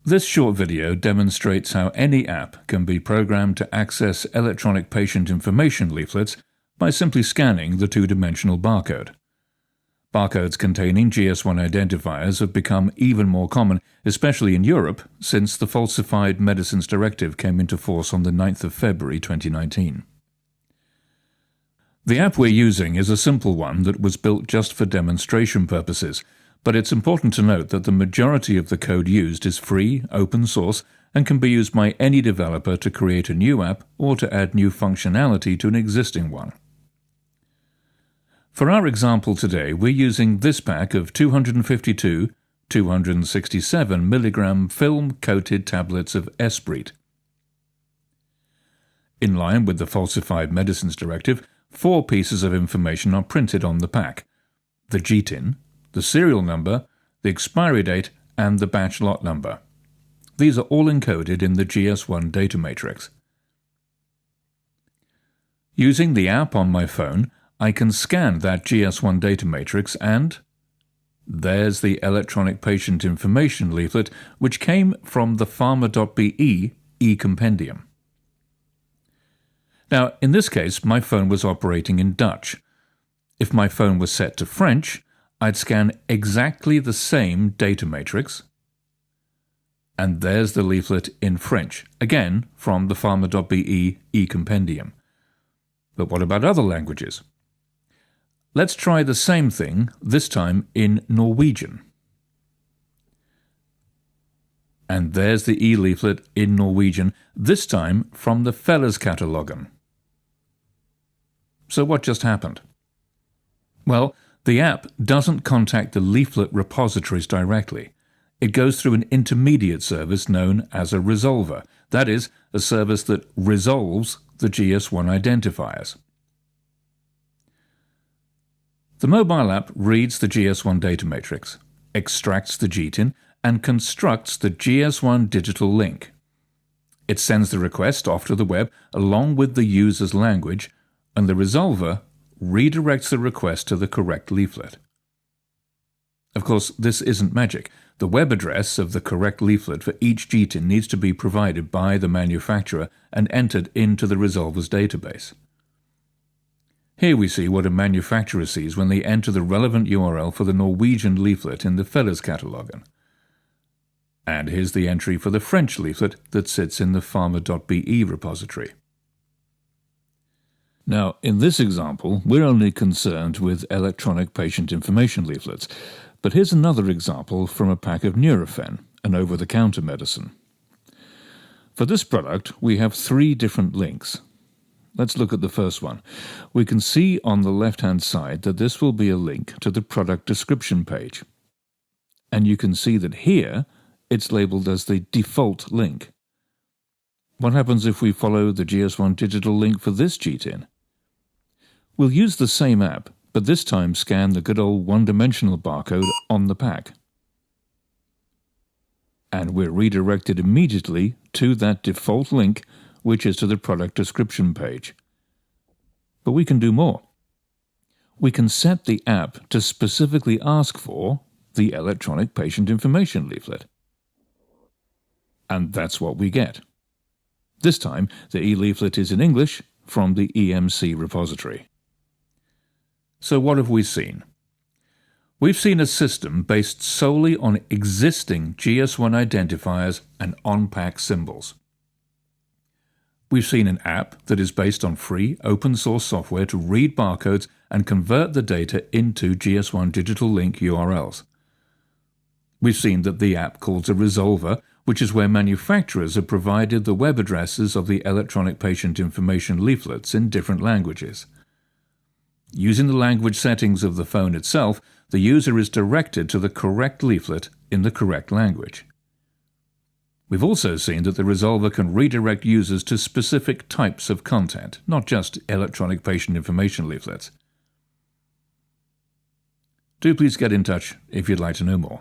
This short video demonstrates how any app can be programmed to access electronic patient information leaflets by simply scanning the two-dimensional barcode. Barcodes containing GS1 identifiers have become even more common, especially in Europe, since the Falsified Medicines Directive came into force on the 9th of February 2019. The app we're using is a simple one that was built just for demonstration purposes, but it's important to note that the majority of the code used is free, open source, and can be used by any developer to create a new app or to add new functionality to an existing one. For our example today, we're using this pack of 252 267 milligram film-coated tablets of Esprit. In line with the Falsified Medicines Directive, 4 pieces of information are printed on the pack: the GTIN, the serial number, the expiry date, and the batch lot number. These are all encoded in the GS1 data matrix. Using the app on my phone, I can scan that GS1 data matrix and there's the electronic patient information leaflet which came from the pharma.be e-compendium. Now, in this case, my phone was operating in Dutch. If my phone was set to French, I'd scan exactly the same data matrix, and there's the leaflet in French, again from the pharma.be e-compendium. But what about other languages? Let's try the same thing, this time in Norwegian. And there's the e-leaflet in Norwegian, this time from the Felleskatalogen. So what just happened? Well, the app doesn't contact the leaflet repositories directly. It goes through an intermediate service known as a resolver, that is, a service that resolves the GS1 identifiers. The mobile app reads the GS1 data matrix, extracts the GTIN, and constructs the GS1 digital link. It sends the request off to the web along with the user's language, and the resolver redirects the request to the correct leaflet. Of course, this isn't magic. The web address of the correct leaflet for each GTIN needs to be provided by the manufacturer and entered into the resolver's database. Here we see what a manufacturer sees when they enter the relevant URL for the Norwegian leaflet in the Felleskatalogen. And here's the entry for the French leaflet that sits in the pharma.be repository. Now, in this example, we're only concerned with electronic patient information leaflets, but here's another example from a pack of Nurofen, an over-the-counter medicine. For this product, we have 3 different links. Let's look at the first one. We can see on the left-hand side that this will be a link to the product description page. And you can see that here, it's labeled as the default link. What happens if we follow the GS1 digital link for this GTIN? We'll use the same app, but this time scan the good old one-dimensional barcode on the pack. And we're redirected immediately to that default link, which is to the product description page. But we can do more. We can set the app to specifically ask for the electronic patient information leaflet. And that's what we get. This time, the e-leaflet is in English from the EMC repository. So what have we seen? We've seen a system based solely on existing GS1 identifiers and on-pack symbols. We've seen an app that is based on free, open-source software to read barcodes and convert the data into GS1 digital link URLs. We've seen that the app calls a resolver, which is where manufacturers have provided the web addresses of the electronic patient information leaflets in different languages. Using the language settings of the phone itself, the user is directed to the correct leaflet in the correct language. We've also seen that the resolver can redirect users to specific types of content, not just electronic patient information leaflets. Do please get in touch if you'd like to know more.